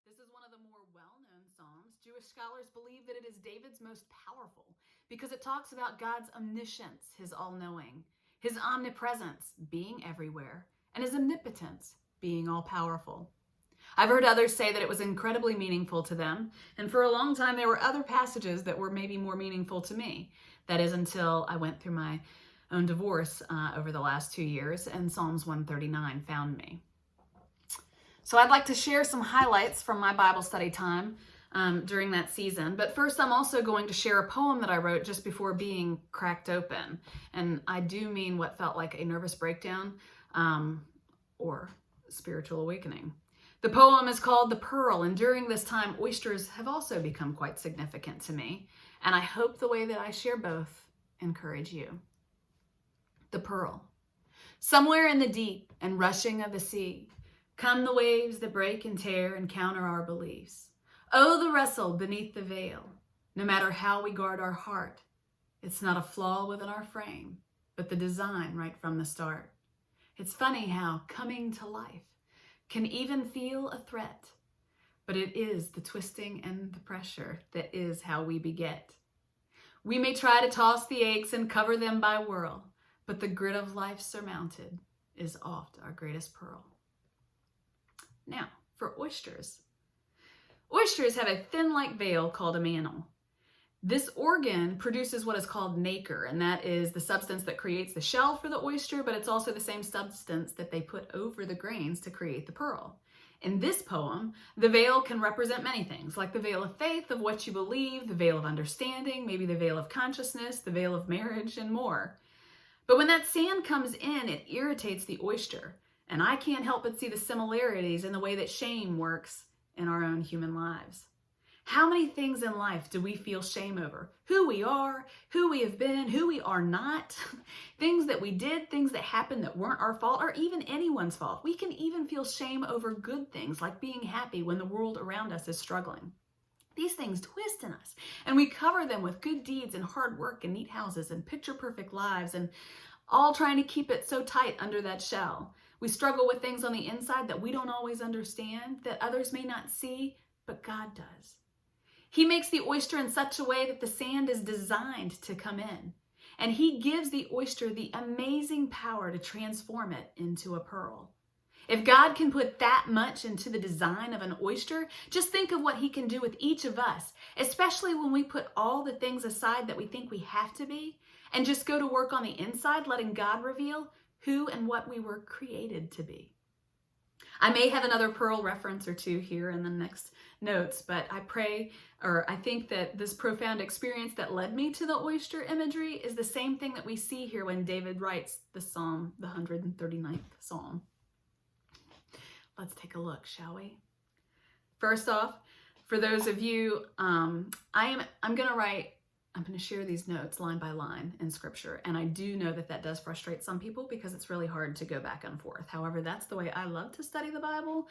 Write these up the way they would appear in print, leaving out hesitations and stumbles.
This is one of the more well-known Psalms. Jewish scholars believe that it is David's most powerful because it talks about God's omniscience, his all-knowing, his omnipresence, being everywhere, and his omnipotence, being all-powerful. I've heard others say that it was incredibly meaningful to them, and for a long time there were other passages that were maybe more meaningful to me. That is until I went through my own divorce over the last 2 years, and Psalms 139 found me. So I'd like to share some highlights from my Bible study time during that season. But first, I'm also going to share a poem that I wrote just before being cracked open. And I do mean what felt like a nervous breakdown or spiritual awakening. The poem is called The Pearl, and during this time, oysters have also become quite significant to me. And I hope the way that I share both encourage you. The Pearl. Somewhere in the deep and rushing of the sea, come the waves that break and tear and counter our beliefs. Oh, the wrestle beneath the veil. No matter how we guard our heart, it's not a flaw within our frame, but the design right from the start. It's funny how coming to life can even feel a threat, but it is the twisting and the pressure that is how we beget. We may try to toss the aches and cover them by whirl, but the grit of life surmounted is oft our greatest pearl. Now, for oysters. Oysters have a thin-like veil called a mantle. This organ produces what is called nacre, and that is the substance that creates the shell for the oyster, but it's also the same substance that they put over the grains to create the pearl. In this poem, the veil can represent many things, like the veil of faith, of what you believe, the veil of understanding, maybe the veil of consciousness, the veil of marriage, and more. But when that sand comes in, it irritates the oyster. And I can't help but see the similarities in the way that shame works in our own human lives. How many things in life do we feel shame over? Who we are, who we have been, who we are not, things that we did, things that happened that weren't our fault or even anyone's fault. We can even feel shame over good things like being happy when the world around us is struggling. These things twist in us, and we cover them with good deeds and hard work and neat houses and picture-perfect lives, and all trying to keep it so tight under that shell. We struggle with things on the inside that we don't always understand, that others may not see, but God does. He makes the oyster in such a way that the sand is designed to come in, and he gives the oyster the amazing power to transform it into a pearl. If God can put that much into the design of an oyster, just think of what he can do with each of us, especially when we put all the things aside that we think we have to be, and just go to work on the inside, letting God reveal who and what we were created to be. I may have another pearl reference or two here in the next notes, but I think that this profound experience that led me to the oyster imagery is the same thing that we see here when David writes the Psalm, the 139th Psalm. Let's take a look, shall we? First off, for those of you, I'm going to share these notes line by line in scripture. And I do know that that does frustrate some people because it's really hard to go back and forth. However, that's the way I love to study the Bible.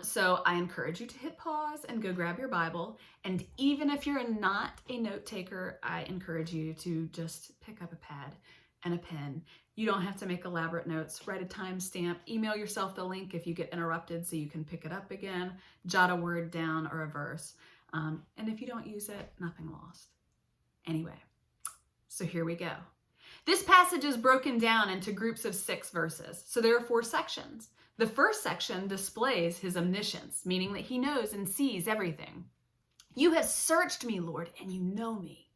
So I encourage you to hit pause and go grab your Bible. And even if you're not a note taker, I encourage you to just pick up a pad and a pen. You don't have to make elaborate notes. Write a timestamp. Email yourself the link if you get interrupted so you can pick it up again. Jot a word down or a verse. And if you don't use it, nothing lost. Anyway, so here we go. This passage is broken down into groups of 6 verses. So there are 4 sections. The first section displays his omniscience, meaning that he knows and sees everything. You have searched me, Lord, and you know me.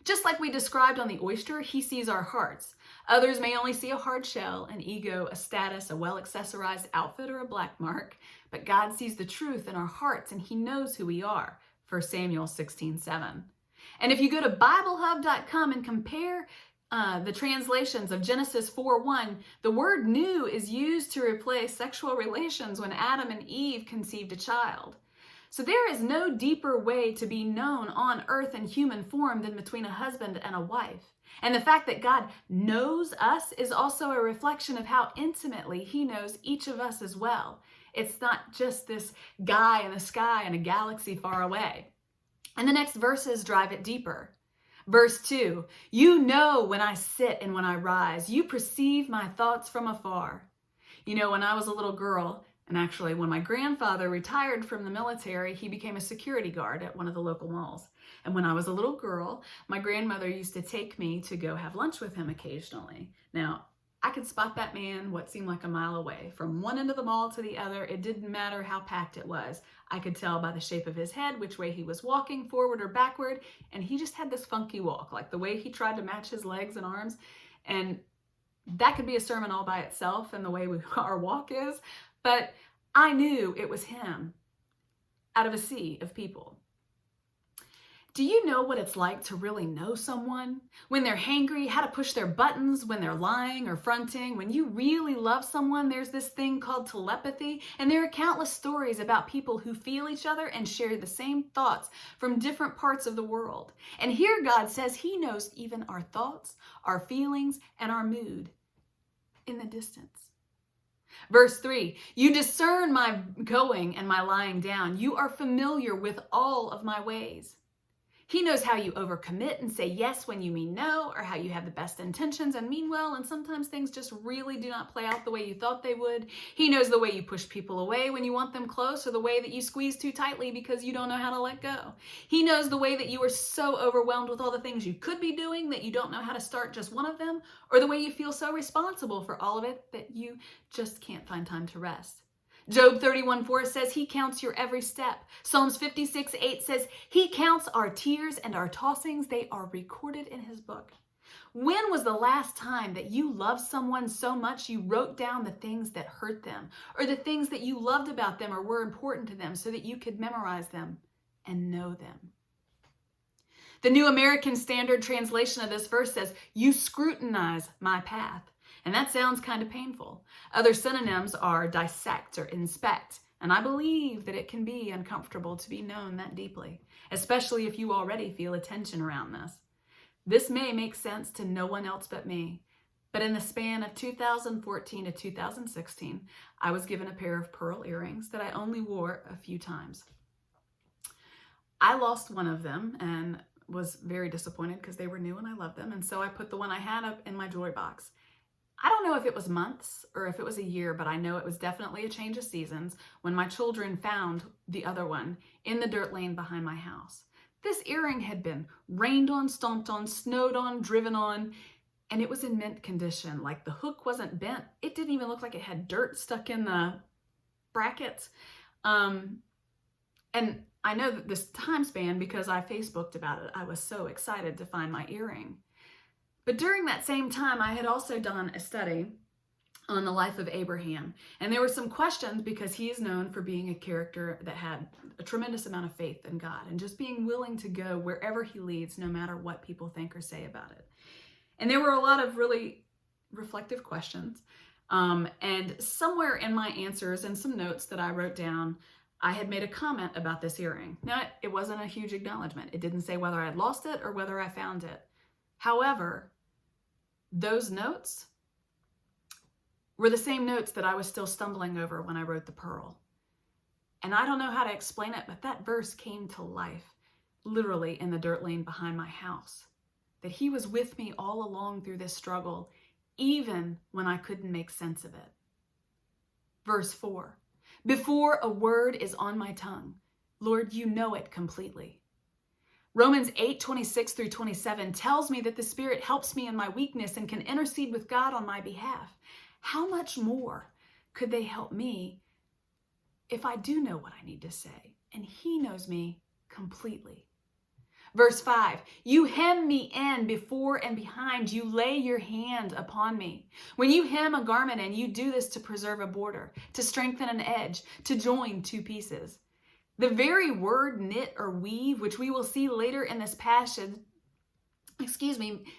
Just like we described on the oyster, he sees our hearts. Others may only see a hard shell, an ego, a status, a well-accessorized outfit, or a black mark, but God sees the truth in our hearts, and he knows who we are. 1 Samuel 16:7. And if you go to BibleHub.com and compare the translations of Genesis 4:1, the word "knew" is used to replace sexual relations when Adam and Eve conceived a child. So there is no deeper way to be known on earth in human form than between a husband and a wife. And the fact that God knows us is also a reflection of how intimately he knows each of us as well. It's not just this guy in the sky in a galaxy far away. And the next verses drive it deeper. Verse 2, you know when I sit and when I rise. You perceive my thoughts from afar. You know, when I was a little girl, And actually, when my grandfather retired from the military, he became a security guard at one of the local malls. And when I was a little girl, my grandmother used to take me to go have lunch with him occasionally. Now, I could spot that man what seemed like a mile away. From one end of the mall to the other, it didn't matter how packed it was. I could tell by the shape of his head which way he was walking, forward or backward, and he just had this funky walk, like the way he tried to match his legs and arms. And that could be a sermon all by itself, and the way our walk is. But I knew it was him out of a sea of people. Do you know what it's like to really know someone? When they're hangry, how to push their buttons, when they're lying or fronting. When you really love someone, there's this thing called telepathy, and there are countless stories about people who feel each other and share the same thoughts from different parts of the world. And here God says he knows even our thoughts, our feelings, and our mood in the distance. Verse 3, you discern my going and my lying down. You are familiar with all of my ways. He knows how you overcommit and say yes when you mean no, or how you have the best intentions and mean well, and sometimes things just really do not play out the way you thought they would. He knows the way you push people away when you want them close, or the way that you squeeze too tightly because you don't know how to let go. He knows the way that you are so overwhelmed with all the things you could be doing that you don't know how to start just one of them, or the way you feel so responsible for all of it that you just can't find time to rest. Job 31:4 says he counts your every step. Psalms 56:8 says he counts our tears and our tossings. They are recorded in his book. When was the last time that you loved someone so much you wrote down the things that hurt them, or the things that you loved about them or were important to them, so that you could memorize them and know them? The New American Standard Translation of this verse says, you scrutinize my path. And that sounds kind of painful. Other synonyms are dissect or inspect. And I believe that it can be uncomfortable to be known that deeply, especially if you already feel a tension around this. This may make sense to no one else but me. But in the span of 2014 to 2016, I was given a pair of pearl earrings that I only wore a few times. I lost one of them and was very disappointed because they were new and I loved them. And so I put the one I had up in my jewelry box. I don't know if it was months or if it was a year, but I know it was definitely a change of seasons when my children found the other one in the dirt lane behind my house. This earring had been rained on, stomped on, snowed on, driven on, and it was in mint condition. Like the hook wasn't bent. It didn't even look like it had dirt stuck in the brackets. And I know that this time span, because I Facebooked about it, I was so excited to find my earring. But during that same time, I had also done a study on the life of Abraham. And there were some questions because he is known for being a character that had a tremendous amount of faith in God and just being willing to go wherever he leads, no matter what people think or say about it. And there were a lot of really reflective questions. And somewhere in my answers and some notes that I wrote down, I had made a comment about this earring. Now, it wasn't a huge acknowledgement. It didn't say whether I had lost it or whether I found it. However, those notes were the same notes that I was still stumbling over when I wrote the pearl. And I don't know how to explain it, but that verse came to life, literally in the dirt lane behind my house. That he was with me all along through this struggle, even when I couldn't make sense of it. Verse 4, before a word is on my tongue, Lord, you know it completely. Romans 8:26 through 27 tells me that the Spirit helps me in my weakness and can intercede with God on my behalf. How much more could they help me if I do know what I need to say and he knows me completely? Verse 5, you hem me in before and behind. You lay your hand upon me. When you hem a garment in, you do this to preserve a border, to strengthen an edge, to join two pieces. The very word knit or weave, which we will see later in this passage,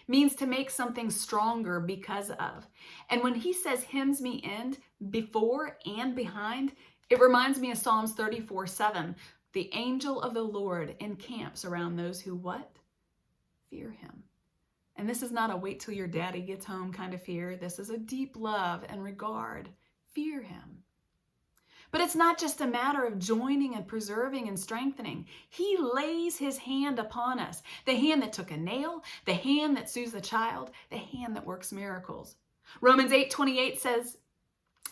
means to make something stronger because of. And when he says hems me in before and behind, it reminds me of Psalms 34:7. The angel of the Lord encamps around those who what? Fear him. And this is not a wait till your daddy gets home kind of fear. This is a deep love and regard. Fear him. But it's not just a matter of joining and preserving and strengthening. He lays his hand upon us. The hand that took a nail, the hand that soothes the child, the hand that works miracles. Romans 8:28 says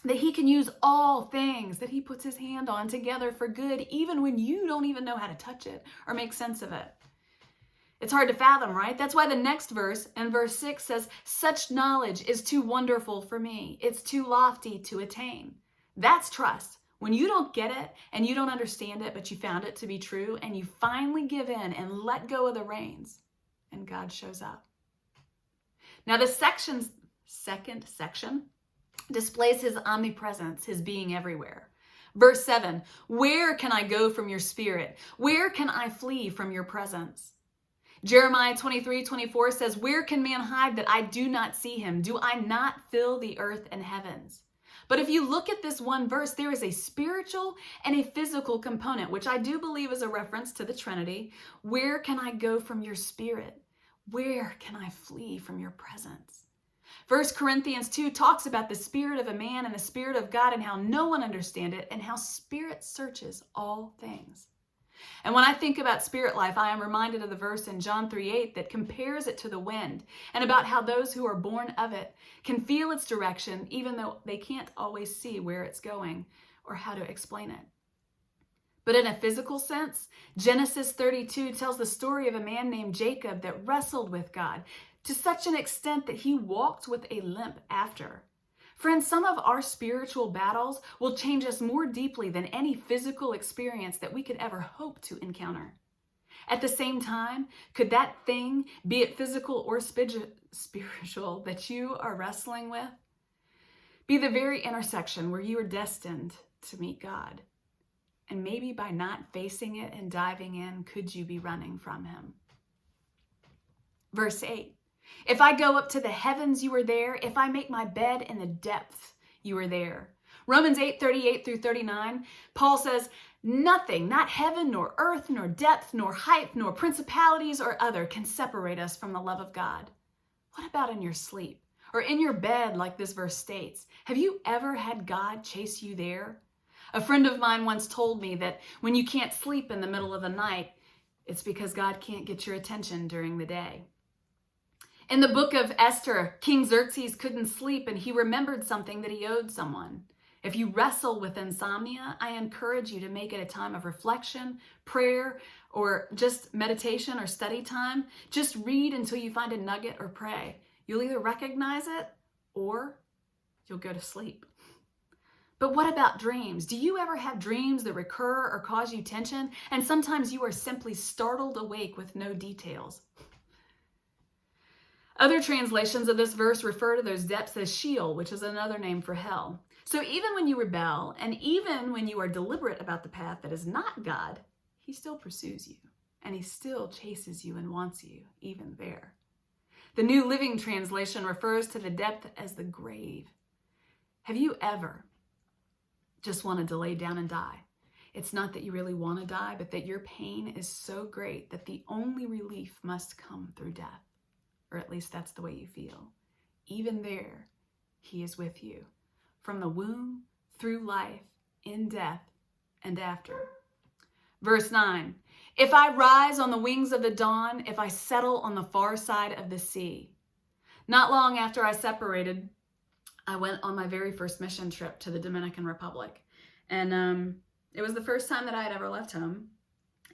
that he can use all things that he puts his hand on together for good, even when you don't even know how to touch it or make sense of it. It's hard to fathom, right? That's why the next verse, in verse 6, says, such knowledge is too wonderful for me. It's too lofty to attain. That's trust. When you don't get it and you don't understand it, but you found it to be true, and you finally give in and let go of the reins, and God shows up. Now the second section displays his omnipresence, his being everywhere. Verse 7, where can I go from your spirit? Where can I flee from your presence? Jeremiah 23:24 says, where can man hide that I do not see him? Do I not fill the earth and heavens? But if you look at this one verse, there is a spiritual and a physical component, which I do believe is a reference to the Trinity. Where can I go from your spirit? Where can I flee from your presence? 1 Corinthians 2 talks about the spirit of a man and the spirit of God and how no one understands it and how spirit searches all things. And when I think about spirit life, I am reminded of the verse in John 3:8 that compares it to the wind and about how those who are born of it can feel its direction even though they can't always see where it's going or how to explain it. But in a physical sense, Genesis 32 tells the story of a man named Jacob that wrestled with God to such an extent that he walked with a limp after. Friends, some of our spiritual battles will change us more deeply than any physical experience that we could ever hope to encounter. At the same time, could that thing, be it physical or spiritual, that you are wrestling with, be the very intersection where you are destined to meet God? And maybe by not facing it and diving in, could you be running from him? Verse 8, if I go up to the heavens, you are there. If I make my bed in the depths, you are there. Romans 8:38 through 39, Paul says, nothing, not heaven, nor earth, nor depth, nor height, nor principalities or other can separate us from the love of God. What about in your sleep or in your bed, like this verse states? Have you ever had God chase you there? A friend of mine once told me that when you can't sleep in the middle of the night, it's because God can't get your attention during the day. In the book of Esther, King Xerxes couldn't sleep and he remembered something that he owed someone. If you wrestle with insomnia, I encourage you to make it a time of reflection, prayer, or just meditation or study time. Just read until you find a nugget or pray. You'll either recognize it or you'll go to sleep. But what about dreams? Do you ever have dreams that recur or cause you tension? And sometimes you are simply startled awake with no details. Other translations of this verse refer to those depths as Sheol, which is another name for hell. So even when you rebel, and even when you are deliberate about the path that is not God, he still pursues you, and he still chases you and wants you, even there. The New Living Translation refers to the depth as the grave. Have you ever just wanted to lay down and die? It's not that you really want to die, but that your pain is so great that the only relief must come through death. Or at least that's the way you feel. Even there, he is with you. From the womb, through life, in death, and after. Verse 9, if I rise on the wings of the dawn, if I settle on the far side of the sea. Not long after I separated, I went on my very first mission trip to the Dominican Republic. And it was the first time that I had ever left home.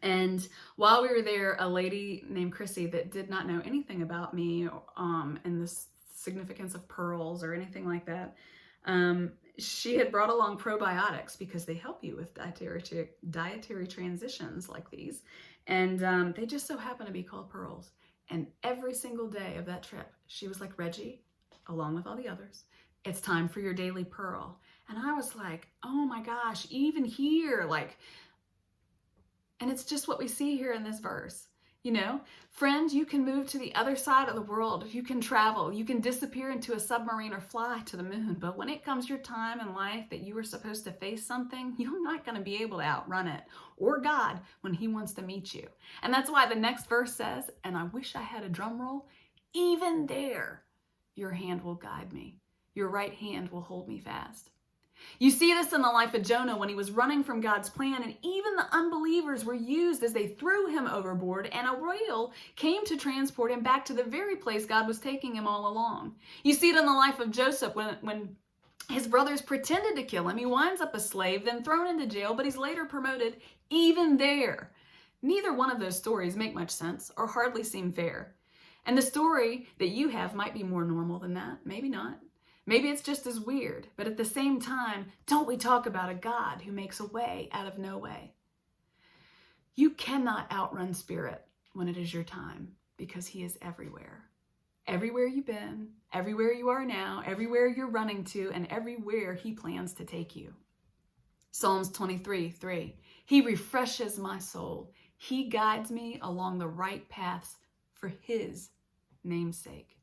And while we were there, a lady named Chrissy that did not know anything about me and the significance of pearls or anything like that, she had brought along probiotics because they help you with dietary transitions like these. And they just so happen to be called pearls. And every single day of that trip, she was like, Reggie, along with all the others, it's time for your daily pearl. And I was like, oh my gosh, even here, like, and it's just what we see here in this verse. You know, friends, you can move to the other side of the world. You can travel. You can disappear into a submarine or fly to the moon. But when it comes your time in life that you are supposed to face something, you're not going to be able to outrun it or God when he wants to meet you. And that's why the next verse says, and I wish I had a drum roll, even there, your hand will guide me. Your right hand will hold me fast. You see this in the life of Jonah when he was running from God's plan, and even the unbelievers were used as they threw him overboard, and a whale came to transport him back to the very place God was taking him all along. You see it in the life of Joseph when His brothers pretended to kill him. He winds up a slave, then thrown into jail, but he's later promoted even there. Neither one of those stories make much sense or hardly seem fair. And the story that you have might be more normal than that. Maybe not. Maybe it's just as weird. But at the same time, don't we talk about a God who makes a way out of no way? You cannot outrun spirit when it is your time, because he is everywhere. Everywhere you've been, everywhere you are now, everywhere you're running to, and everywhere he plans to take you. Psalms 23:3. He refreshes my soul. He guides me along the right paths for his name's sake.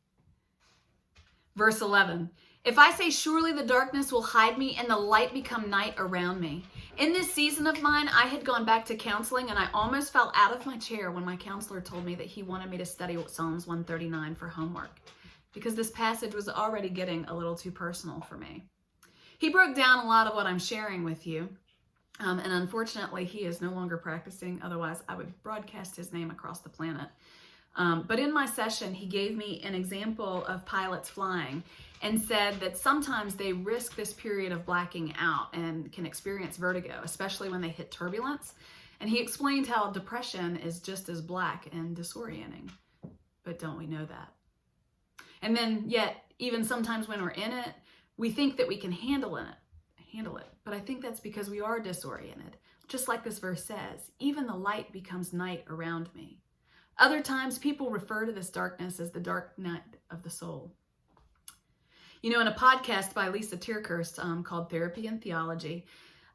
Verse 11. If I say surely the darkness will hide me and the light become night around me. In this season of mine, I had gone back to counseling and I almost fell out of my chair when my counselor told me that he wanted me to study Psalms 139 for homework, because this passage was already getting a little too personal for me. He broke down a lot of what I'm sharing with you, and unfortunately he is no longer practicing, otherwise I would broadcast his name across the planet. But in my session, he gave me an example of pilots flying and said that sometimes they risk this period of blacking out and can experience vertigo, especially when they hit turbulence. And he explained how depression is just as black and disorienting. But don't we know that? And then yet, even sometimes when we're in it, we think that we can handle it. But I think that's because we are disoriented. Just like this verse says, even the light becomes night around me. Other times, people refer to this darkness as the dark night of the soul. You know, in a podcast by Lisa Tierkhurst called Therapy and Theology,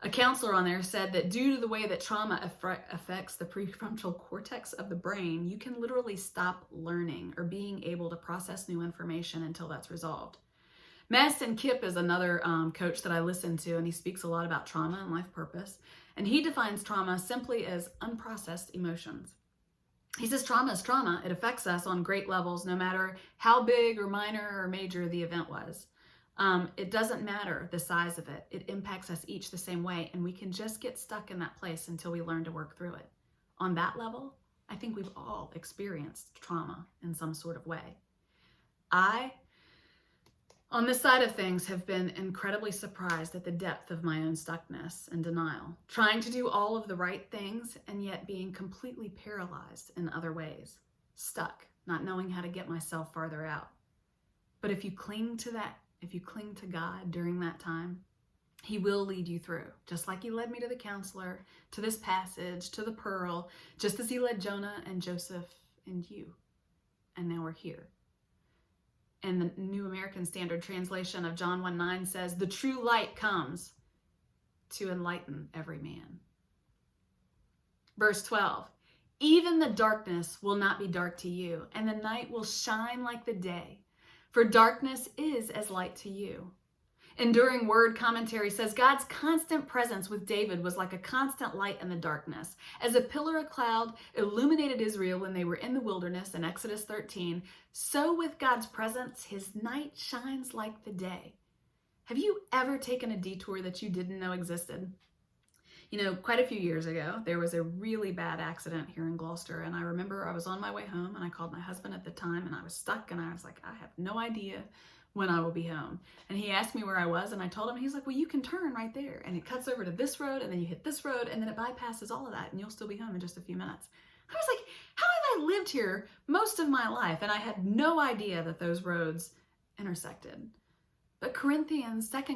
a counselor on there said that due to the way that trauma affects the prefrontal cortex of the brain, you can literally stop learning or being able to process new information until that's resolved. Madison Kipp is another coach that I listen to, and he speaks a lot about trauma and life purpose. And he defines trauma simply as unprocessed emotions. He says trauma is trauma. It affects us on great levels, no matter how big or minor or major the event was. It doesn't matter the size of it. It impacts us each the same way, and we can just get stuck in that place until we learn to work through it. On that level, I think we've all experienced trauma in some sort of way. On this side of things, have been incredibly surprised at the depth of my own stuckness and denial, trying to do all of the right things and yet being completely paralyzed in other ways, stuck, not knowing how to get myself farther out. But if you cling to God during that time, he will lead you through, just like he led me to the counselor, to this passage, to the pearl, just as he led Jonah and Joseph and you. And now we're here. And the New American Standard Translation of John 1:9 says, the true light comes to enlighten every man. Verse 12, even the darkness will not be dark to you, and the night will shine like the day, for darkness is as light to you. Enduring Word Commentary says God's constant presence with David was like a constant light in the darkness. As a pillar of cloud illuminated Israel when they were in the wilderness in Exodus 13, so with God's presence, his night shines like the day. Have you ever taken a detour that you didn't know existed? You know, quite a few years ago, there was a really bad accident here in Gloucester, and I remember I was on my way home, and I called my husband at the time, and I was stuck, and I was like, I have no idea when I will be home. And he asked me where I was, and I told him, he's like, well, you can turn right there, and it cuts over to this road, and then you hit this road, and then it bypasses all of that, and you'll still be home in just a few minutes. I was like, how have I lived here most of my life? And I had no idea that those roads intersected. But 2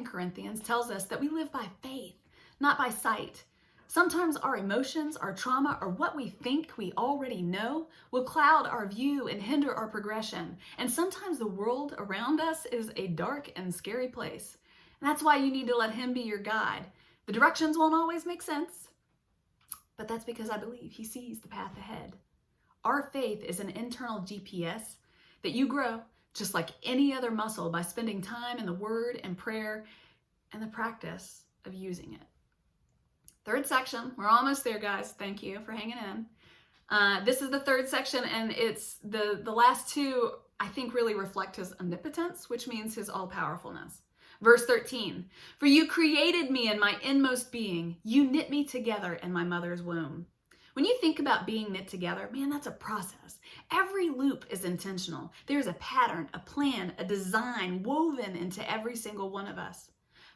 Corinthians tells us that we live by faith, not by sight. Sometimes our emotions, our trauma, or what we think we already know will cloud our view and hinder our progression. And sometimes the world around us is a dark and scary place. And that's why you need to let him be your guide. The directions won't always make sense, but that's because I believe he sees the path ahead. Our faith is an internal GPS that you grow just like any other muscle by spending time in the Word and prayer and the practice of using it. Third section. We're almost there, guys. Thank you for hanging in. This is the third section, and it's the last two, I think, really reflect his omnipotence, which means his all-powerfulness. Verse 13, for you created me in my inmost being. You knit me together in my mother's womb. When you think about being knit together, man, that's a process. Every loop is intentional. There's a pattern, a plan, a design woven into every single one of us.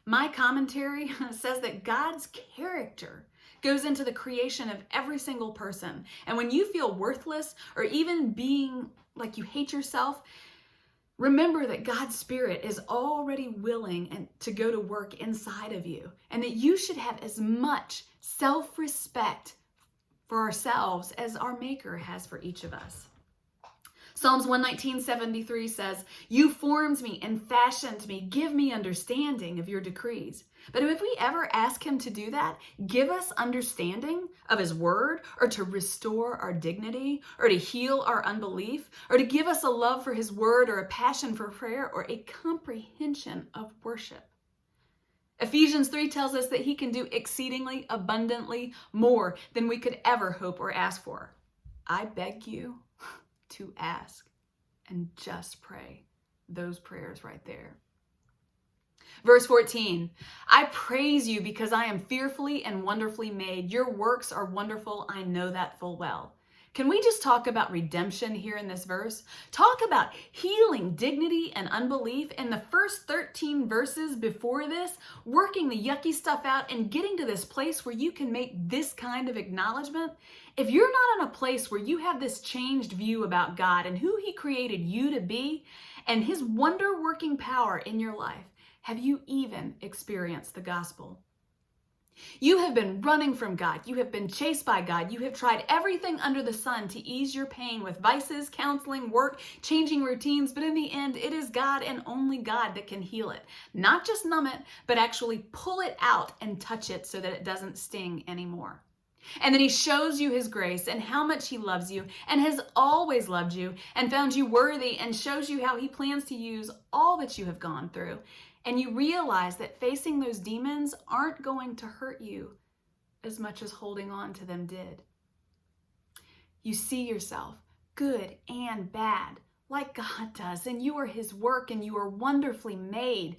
My commentary says that God's character goes into the creation of every single person. And when you feel worthless or even being like you hate yourself, remember that God's Spirit is already willing and to go to work inside of you, and that you should have as much self-respect for ourselves as our Maker has for each of us. Psalms 119:73 says, "You formed me and fashioned me. Give me understanding of your decrees." But if we ever ask him to do that, give us understanding of his word, or to restore our dignity, or to heal our unbelief, or to give us a love for his word, or a passion for prayer, or a comprehension of worship. Ephesians 3 tells us that he can do exceedingly abundantly more than we could ever hope or ask for. I beg you to ask and just pray those prayers right there. Verse 14, "I praise you because I am fearfully and wonderfully made. Your works are wonderful. I know that full well." Can we just talk about redemption here in this verse? Talk about healing dignity and unbelief in the first 13 verses before this, working the yucky stuff out and getting to this place where you can make this kind of acknowledgement. If you're not in a place where you have this changed view about God and who he created you to be and his wonder-working power in your life, have you even experienced the gospel? You have been running from God. You have been chased by God. You have tried everything under the sun to ease your pain with vices, counseling, work, changing routines. But in the end, it is God and only God that can heal it. Not just numb it, but actually pull it out and touch it so that it doesn't sting anymore. And then he shows you his grace and how much he loves you and has always loved you and found you worthy, and shows you how he plans to use all that you have gone through. And you realize that facing those demons aren't going to hurt you as much as holding on to them did. You see yourself, good and bad, like God does, and you are his work and you are wonderfully made.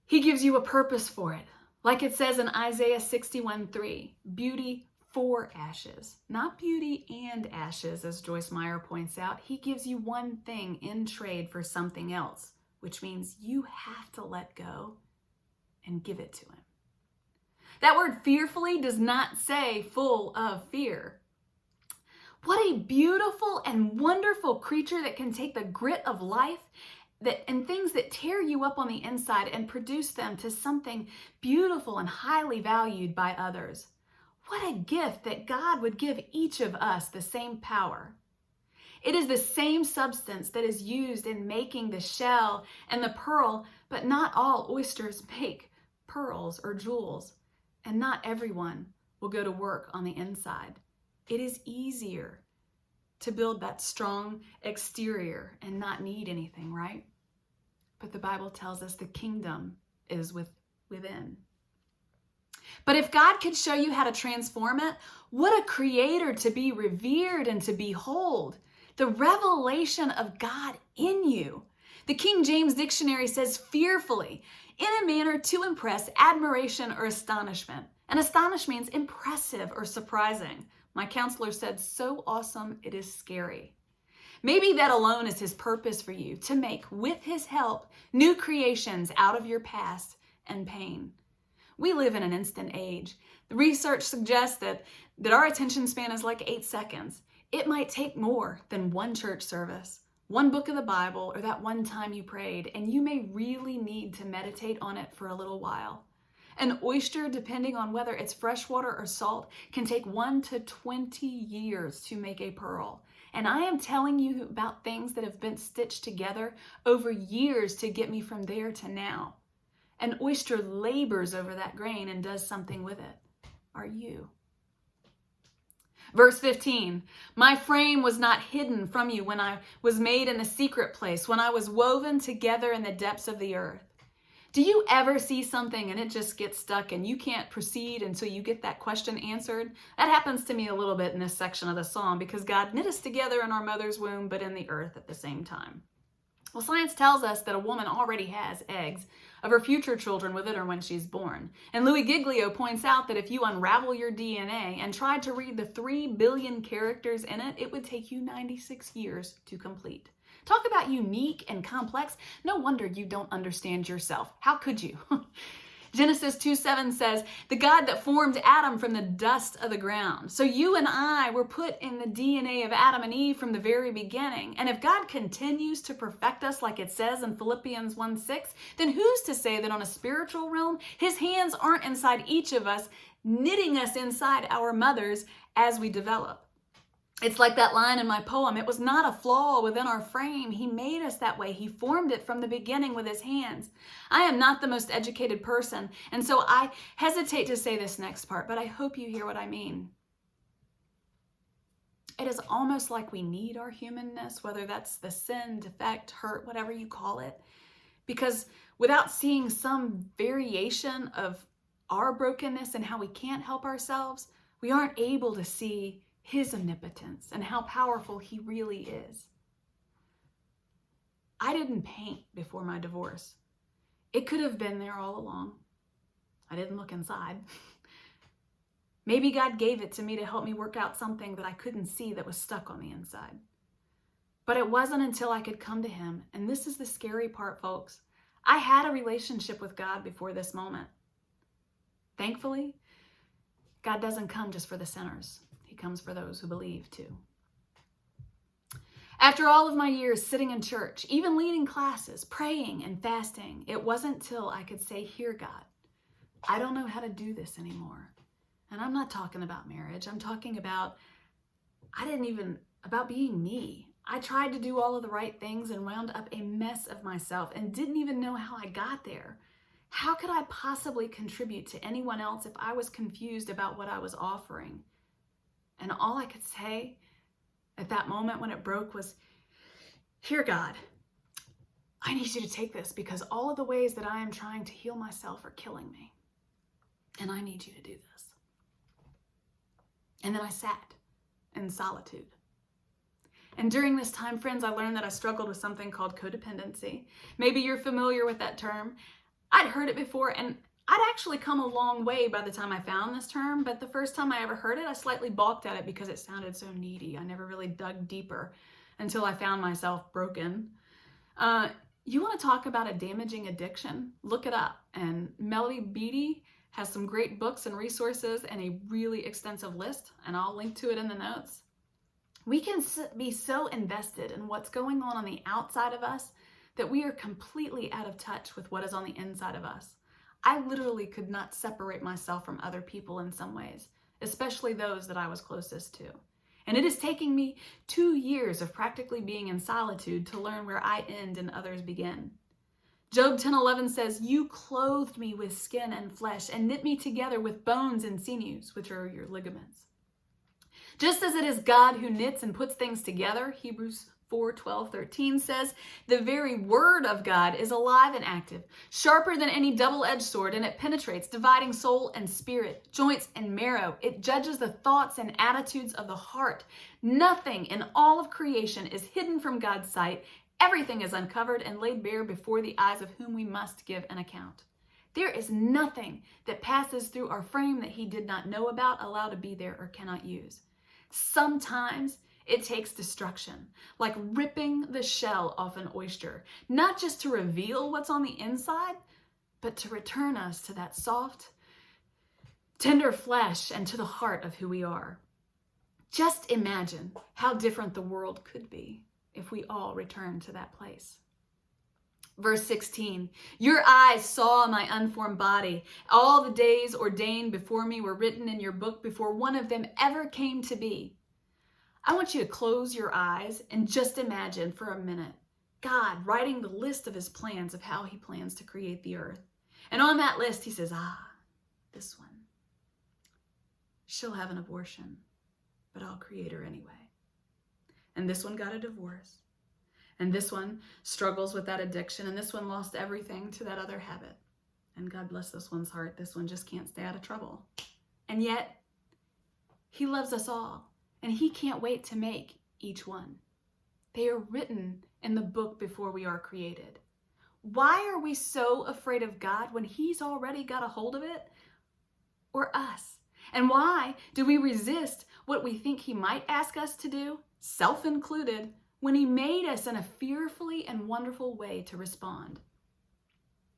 He gives you a purpose for it. Like it says in Isaiah 61:3, beauty for ashes, not beauty and ashes, as Joyce Meyer points out. He gives you one thing in trade for something else, which means you have to let go and give it to him. That word fearfully does not say full of fear. What a beautiful and wonderful creature that can take the grit of life and things that tear you up on the inside and produce them to something beautiful and highly valued by others. What a gift that God would give each of us the same power. It is the same substance that is used in making the shell and the pearl, but not all oysters make pearls or jewels, and not everyone will go to work on the inside. It is easier to build that strong exterior and not need anything, right? But the Bible tells us the kingdom is within. But if God could show you how to transform it, what a creator to be revered and to behold. The revelation of God in you. The King James Dictionary says fearfully, in a manner to impress admiration or astonishment. And astonish means impressive or surprising. My counselor said, so awesome it is scary. Maybe that alone is his purpose for you, to make, with his help, new creations out of your past and pain. We live in an instant age. The research suggests that our attention span is like 8 seconds. It might take more than one church service, one book of the Bible, or that one time you prayed, and you may really need to meditate on it for a little while. An oyster, depending on whether it's freshwater or salt, can take 1 to 20 years to make a pearl. And I am telling you about things that have been stitched together over years to get me from there to now. An oyster labors over that grain and does something with it. Are you? Verse 15, my frame was not hidden from you when I was made in the secret place, when I was woven together in the depths of the earth. Do you ever see something and it just gets stuck and you can't proceed until you get that question answered? That happens to me a little bit in this section of the psalm, because God knit us together in our mother's womb, but in the earth at the same time. Well, science tells us that a woman already has eggs of her future children within her when she's born. And Louis Giglio points out that if you unravel your DNA and tried to read the 3 billion characters in it, it would take you 96 years to complete. Talk about unique and complex. No wonder you don't understand yourself. How could you? Genesis 2:7 says, the God that formed Adam from the dust of the ground. So you and I were put in the DNA of Adam and Eve from the very beginning. And if God continues to perfect us like it says in Philippians 1:6, then who's to say that on a spiritual realm, his hands aren't inside each of us, knitting us inside our mothers as we develop? It's like that line in my poem, it was not a flaw within our frame. He made us that way. He formed it from the beginning with his hands. I am not the most educated person, and so I hesitate to say this next part, but I hope you hear what I mean. It is almost like we need our humanness, whether that's the sin, defect, hurt, whatever you call it, because without seeing some variation of our brokenness and how we can't help ourselves, we aren't able to see his omnipotence and how powerful he really is. I didn't paint before my divorce. It could have been there all along. I didn't look inside. Maybe God gave it to me to help me work out something that I couldn't see that was stuck on the inside. But it wasn't until I could come to him, and this is the scary part, folks. I had a relationship with God before this moment. Thankfully, God doesn't come just for the sinners. He comes for those who believe too. After all of my years sitting in church, even leading classes, praying and fasting, it wasn't till I could say, here, God, I don't know how to do this anymore. And I'm not talking about marriage. I'm talking about being me. I tried to do all of the right things and wound up a mess of myself and didn't even know how I got there. How could I possibly contribute to anyone else if I was confused about what I was offering? And all I could say at that moment when it broke was, here, God, I need you to take this because all of the ways that I am trying to heal myself are killing me. And I need you to do this. And then I sat in solitude. And during this time, friends, I learned that I struggled with something called codependency. Maybe you're familiar with that term. I'd heard it before, and I'd actually come a long way by the time I found this term, but the first time I ever heard it, I slightly balked at it because it sounded so needy. I never really dug deeper until I found myself broken. You want to talk about a damaging addiction? Look it up. And Melody Beattie has some great books and resources and a really extensive list, and I'll link to it in the notes. We can be so invested in what's going on the outside of us that we are completely out of touch with what is on the inside of us. I literally could not separate myself from other people in some ways, especially those that I was closest to. And it is taking me 2 years of practically being in solitude to learn where I end and others begin. Job 10:11 says, you clothed me with skin and flesh and knit me together with bones and sinews, which are your ligaments. Just as it is God who knits and puts things together, Hebrews 4:12-13 says, the very word of God is alive and active, sharper than any double-edged sword, and it penetrates, dividing soul and spirit, joints and marrow. It judges the thoughts and attitudes of the heart. Nothing in all of creation is hidden from God's sight. Everything is uncovered and laid bare before the eyes of whom we must give an account. There is nothing that passes through our frame that he did not know about, allow to be there, or cannot use. Sometimes it takes destruction, like ripping the shell off an oyster, not just to reveal what's on the inside, but to return us to that soft, tender flesh and to the heart of who we are. Just imagine how different the world could be if we all returned to that place. Verse 16, your eyes saw my unformed body. All the days ordained before me were written in your book before one of them ever came to be. I want you to close your eyes and just imagine for a minute God writing the list of his plans of how he plans to create the earth. And on that list, he says, this one. She'll have an abortion, but I'll create her anyway. And this one got a divorce. And this one struggles with that addiction. And this one lost everything to that other habit. And God bless this one's heart. This one just can't stay out of trouble. And yet, he loves us all. And he can't wait to make each one. They are written in the book before we are created. Why are we so afraid of God when He's already got a hold of it? Or us? And why do we resist what we think He might ask us to do, self included, when He made us in a fearfully and wonderful way to respond?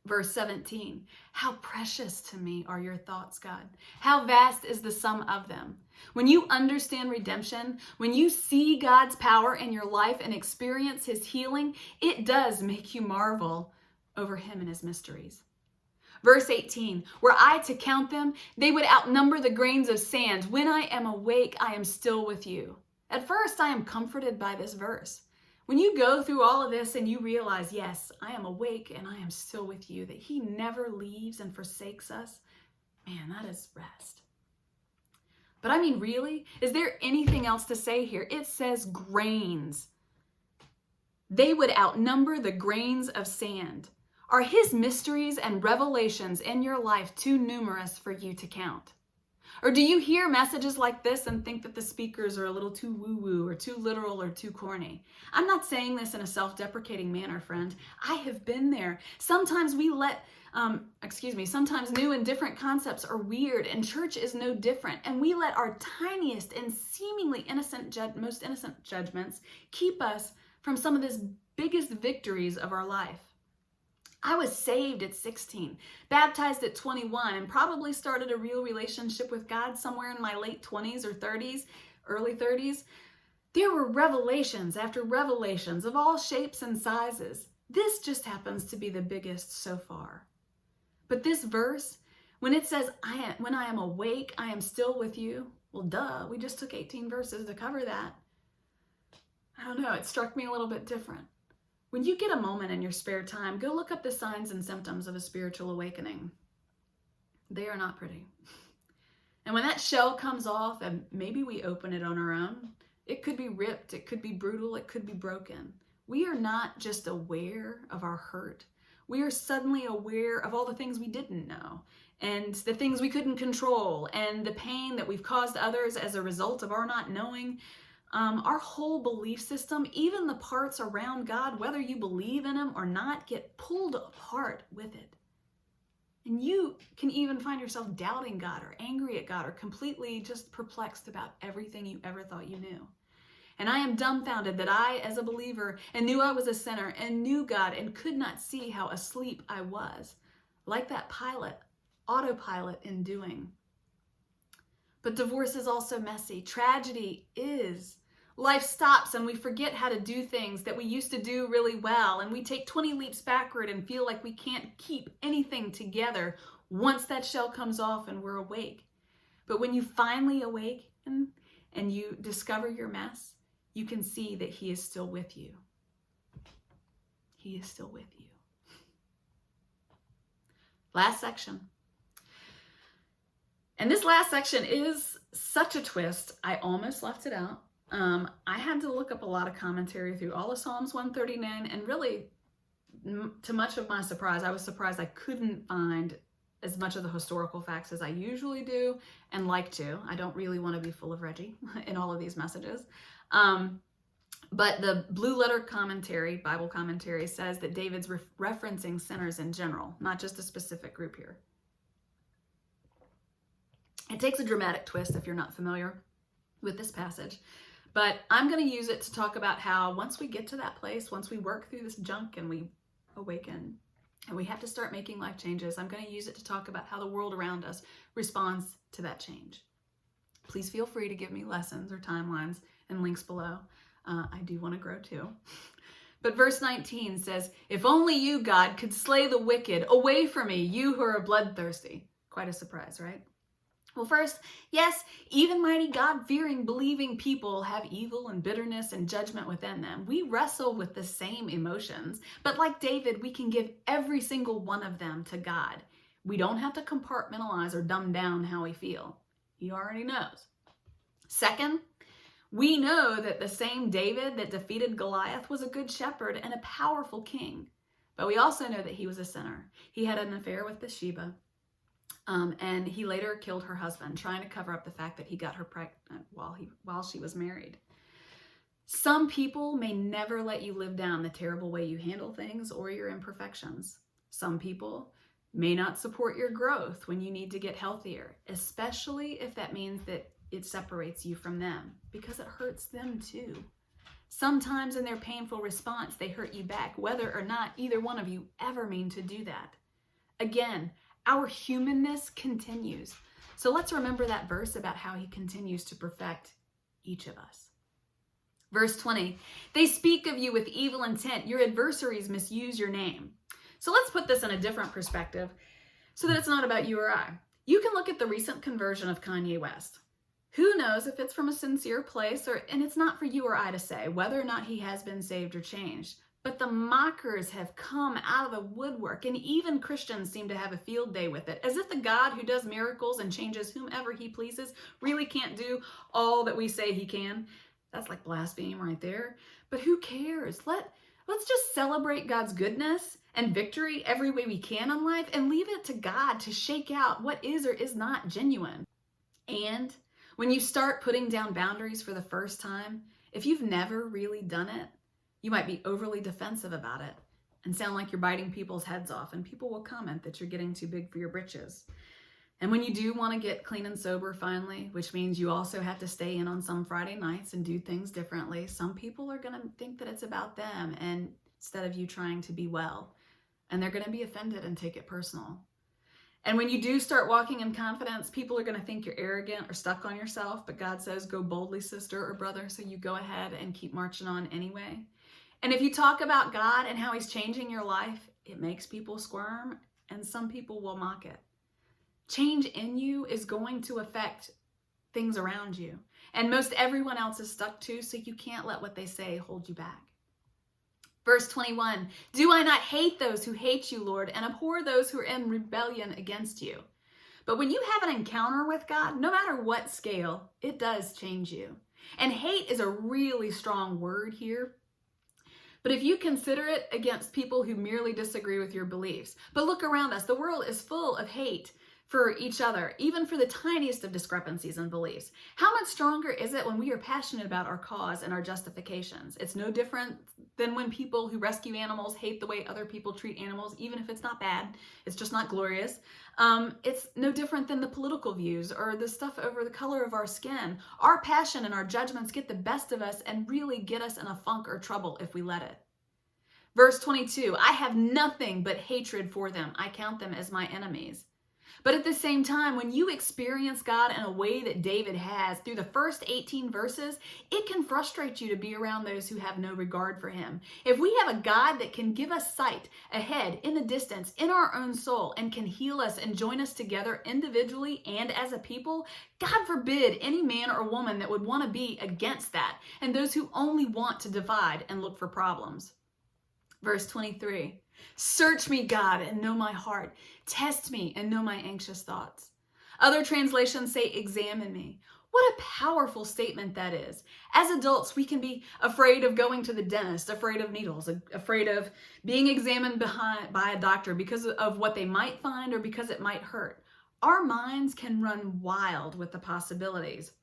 Verse 17, how precious to me are your thoughts, God. How vast is the sum of them. When you understand redemption, when you see God's power in your life and experience His healing, it does make you marvel over Him and His mysteries. Verse 18, were I to count them, they would outnumber the grains of sand. When I am awake, I am still with you. At first, I am comforted by this verse. When you go through all of this and you realize, yes, I am awake and I am still with you, that He never leaves and forsakes us, man, that is rest. But I mean, really, is there anything else to say here? It says grains. They would outnumber the grains of sand. Are His mysteries and revelations in your life too numerous for you to count? Or do you hear messages like this and think that the speakers are a little too woo-woo or too literal or too corny? I'm not saying this in a self-deprecating manner, friend. I have been there. Sometimes sometimes new and different concepts are weird, and church is no different. And we let our tiniest and seemingly most innocent judgments keep us from some of the biggest victories of our life. I was saved at 16, baptized at 21, and probably started a real relationship with God somewhere in my late 20s or 30s, early 30s. There were revelations after revelations of all shapes and sizes. This just happens to be the biggest so far. But this verse, when it says, when I am awake, I am still with you. Well, duh, we just took 18 verses to cover that. I don't know, it struck me a little bit different. When you get a moment in your spare time, go look up the signs and symptoms of a spiritual awakening. They are not pretty. And when that shell comes off, and maybe we open it on our own, it could be ripped, it could be brutal, it could be broken. We are not just aware of our hurt. We are suddenly aware of all the things we didn't know, and the things we couldn't control, and the pain that we've caused others as a result of our not knowing. Our whole belief system, even the parts around God, whether you believe in Him or not, get pulled apart with it. And you can even find yourself doubting God or angry at God or completely just perplexed about everything you ever thought you knew. And I am dumbfounded that I, as a believer, and knew I was a sinner and knew God and could not see how asleep I was, like that autopilot in doing. But divorce is also messy. Tragedy is. Life stops and we forget how to do things that we used to do really well, and we take 20 leaps backward and feel like we can't keep anything together once that shell comes off and we're awake. But when you finally awaken and you discover your mess, you can see that He is still with you. He is still with you. Last section. And this last section is such a twist, I almost left it out. I had to look up a lot of commentary through all of Psalms 139, and really, to much of my surprise, I was surprised I couldn't find as much of the historical facts as I usually do and like to. I don't really want to be full of Reggie in all of these messages. But the Blue Letter Commentary, Bible commentary, says that David's referencing sinners in general, not just a specific group here. It takes a dramatic twist if you're not familiar with this passage. But I'm going to use it to talk about how once we get to that place, once we work through this junk and we awaken and we have to start making life changes, I'm going to use it to talk about how the world around us responds to that change. Please feel free to give me lessons or timelines and links below. I do want to grow too. But verse 19 says, "If only you, God, could slay the wicked. Away from me, you who are bloodthirsty." Quite a surprise, right? Well, first, yes, even mighty God-fearing, believing people have evil and bitterness and judgment within them. We wrestle with the same emotions, but like David, we can give every single one of them to God. We don't have to compartmentalize or dumb down how we feel. He already knows. Second, we know that the same David that defeated Goliath was a good shepherd and a powerful king. But we also know that he was a sinner. He had an affair with Bathsheba. And he later killed her husband, trying to cover up the fact that he got her pregnant while she was married. Some people may never let you live down the terrible way you handle things or your imperfections. Some people may not support your growth when you need to get healthier, especially if that means that it separates you from them, because it hurts them too. Sometimes in their painful response, they hurt you back, whether or not either one of you ever mean to do that. Again, our humanness continues. So let's remember that verse about how he continues to perfect each of us. Verse 20, they speak of you with evil intent. Your adversaries misuse your name. So let's put this in a different perspective so that it's not about you or I. You can look at the recent conversion of Kanye West. Who knows if it's from a sincere place, and it's not for you or I to say whether or not he has been saved or changed. But the mockers have come out of the woodwork, and even Christians seem to have a field day with it, as if the God who does miracles and changes whomever he pleases really can't do all that we say he can. That's like blasphemy right there. But who cares? Let's just celebrate God's goodness and victory every way we can in life and leave it to God to shake out what is or is not genuine. And when you start putting down boundaries for the first time, if you've never really done it, you might be overly defensive about it and sound like you're biting people's heads off, and people will comment that you're getting too big for your britches. And when you do want to get clean and sober finally, which means you also have to stay in on some Friday nights and do things differently, some people are going to think that it's about them and instead of you trying to be well. And they're going to be offended and take it personal. And when you do start walking in confidence, people are going to think you're arrogant or stuck on yourself. But God says, go boldly, sister or brother. So you go ahead and keep marching on anyway. And if you talk about God and how he's changing your life, it makes people squirm and some people will mock it. Change in you is going to affect things around you. And most everyone else is stuck too, so you can't let what they say hold you back. Verse 21, do I not hate those who hate you, Lord, and abhor those who are in rebellion against you? But when you have an encounter with God, no matter what scale, it does change you. And hate is a really strong word here. But if you consider it against people who merely disagree with your beliefs, but look around us, the world is full of hate for each other, even for the tiniest of discrepancies in beliefs. How much stronger is it when we are passionate about our cause and our justifications? It's no different than when people who rescue animals hate the way other people treat animals, even if it's not bad, it's just not glorious. It's no different than the political views or the stuff over the color of our skin. Our passion and our judgments get the best of us and really get us in a funk or trouble if we let it. Verse 22, I have nothing but hatred for them. I count them as my enemies. But at the same time, when you experience God in a way that David has through the first 18 verses, it can frustrate you to be around those who have no regard for him. If we have a God that can give us sight ahead, in the distance, in our own soul, and can heal us and join us together individually and as a people, God forbid any man or woman that would want to be against that, and those who only want to divide and look for problems. Verse 23, search me, God, and know my heart. Test me and know my anxious thoughts. Other translations say, examine me. What a powerful statement that is. As adults, we can be afraid of going to the dentist, afraid of needles, afraid of being examined by a doctor because of what they might find or because it might hurt. Our minds can run wild with the possibilities.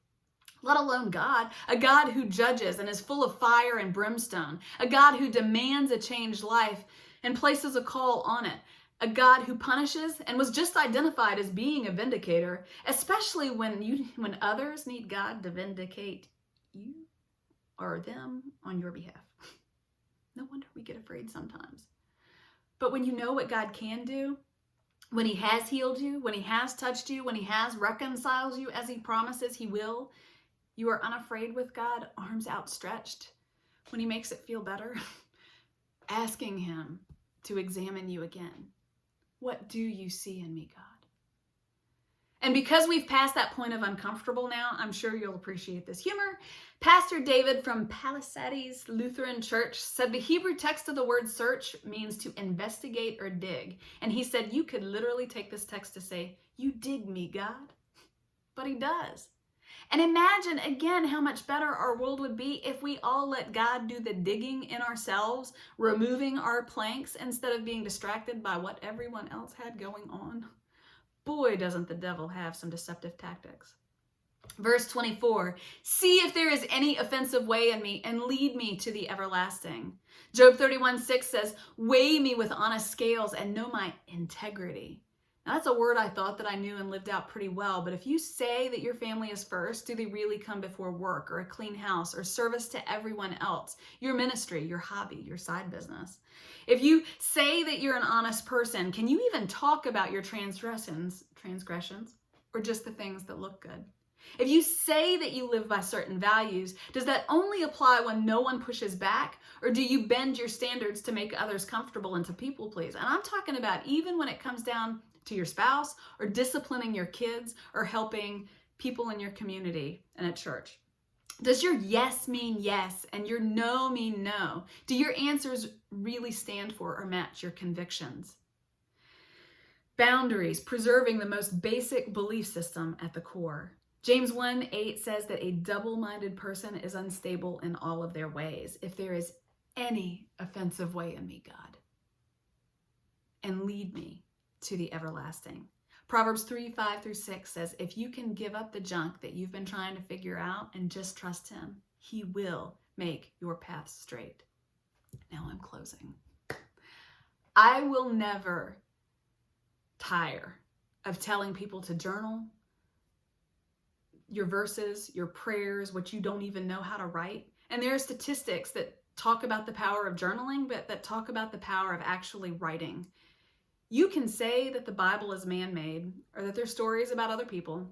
Let alone God, a God who judges and is full of fire and brimstone, a God who demands a changed life and places a call on it, a God who punishes and was just identified as being a vindicator, especially when others need God to vindicate you or them on your behalf. No wonder we get afraid sometimes. But when you know what God can do, when he has healed you, when he has touched you, when he has reconciled you as he promises he will, you are unafraid with God, arms outstretched, when he makes it feel better, asking him to examine you again. What do you see in me, God? And because we've passed that point of uncomfortable now, I'm sure you'll appreciate this humor. Pastor David from Palisades Lutheran Church said the Hebrew text of the word search means to investigate or dig. And he said you could literally take this text to say, you dig me, God. But he does. And imagine again how much better our world would be if we all let God do the digging in ourselves, removing our planks instead of being distracted by what everyone else had going on. Boy, doesn't the devil have some deceptive tactics. Verse 24, see if there is any offensive way in me and lead me to the everlasting. Job 31:6 says, weigh me with honest scales and know my integrity. Now that's a word I thought that I knew and lived out pretty well, but if you say that your family is first, do they really come before work or a clean house or service to everyone else, your ministry, your hobby, your side business? If you say that you're an honest person, can you even talk about your transgressions, or just the things that look good? If you say that you live by certain values, does that only apply when no one pushes back? Or do you bend your standards to make others comfortable and to people please? And I'm talking about even when it comes down to your spouse or disciplining your kids or helping people in your community and at church. Does your yes mean yes and your no mean no? Do your answers really stand for or match your convictions? Boundaries, preserving the most basic belief system at the core. James 1:8 says that a double-minded person is unstable in all of their ways. If there is any offensive way in me, God, and lead me to the everlasting. Proverbs 3:5-6 says, if you can give up the junk that you've been trying to figure out and just trust him, he will make your path straight. Now I'm closing. I will never tire of telling people to journal your verses, your prayers, what you don't even know how to write. And there are statistics that talk about the power of journaling, but that talk about the power of actually writing. You can say that the Bible is man-made or that there's stories about other people.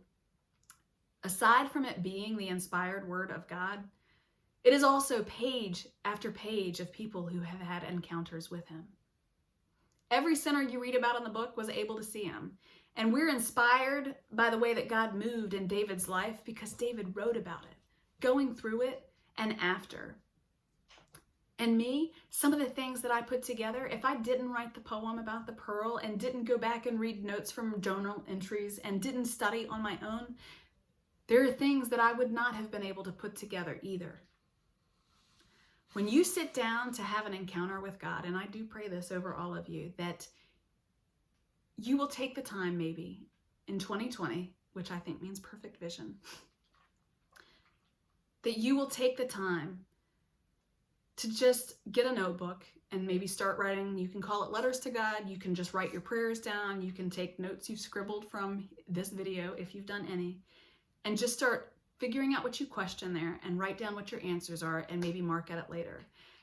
Aside from it being the inspired word of God, it is also page after page of people who have had encounters with him. Every sinner you read about in the book was able to see him. And we're inspired by the way that God moved in David's life because David wrote about it, going through it and after. And me, some of the things that I put together, if I didn't write the poem about the pearl and didn't go back and read notes from journal entries and didn't study on my own, there are things that I would not have been able to put together either. When you sit down to have an encounter with God, and I do pray this over all of you, that you will take the time maybe in 2020, which I think means perfect vision, that you will take the time to just get a notebook and maybe start writing. You can call it letters to God. You can just write your prayers down. You can take notes you've scribbled from this video if you've done any, and just start figuring out what you question there and write down what your answers are and maybe mark at it later.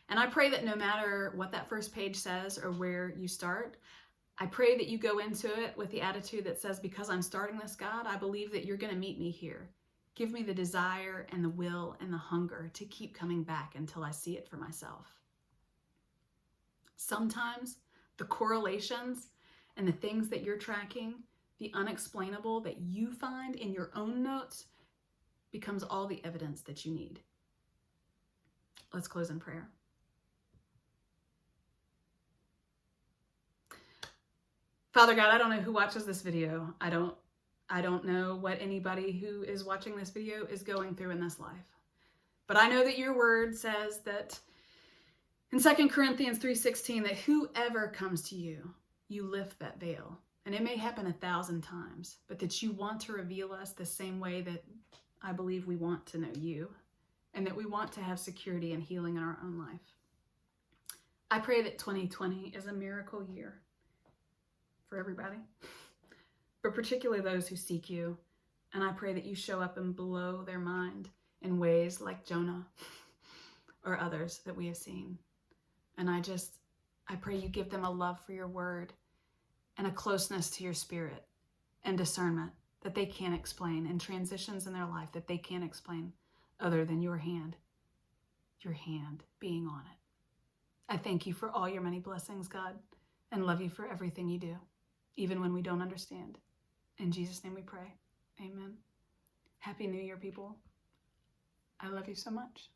And I pray that no matter what that first page says or where you start, I pray that you go into it with the attitude that says, because I'm starting this, God, I believe that you're going to meet me here. Give me the desire and the will and the hunger to keep coming back until I see it for myself. Sometimes the correlations and the things that you're tracking, the unexplainable that you find in your own notes, becomes all the evidence that you need. Let's close in prayer. Father God, I don't know who watches this video. I don't know what anybody who is watching this video is going through in this life. But I know that your word says that in 2 Corinthians 3:16, that whoever comes to you, you lift that veil. And it may happen 1,000 times, but that you want to reveal us the same way that I believe we want to know you, and that we want to have security and healing in our own life. I pray that 2020 is a miracle year for everybody, but particularly those who seek you. And I pray that you show up and blow their mind in ways like Jonah or others that we have seen. And I pray you give them a love for your word and a closeness to your spirit and discernment that they can't explain, and transitions in their life that they can't explain other than your hand being on it. I thank you for all your many blessings, God, and love you for everything you do, even when we don't understand. In Jesus' name we pray. Amen. Happy New Year, people. I love you so much.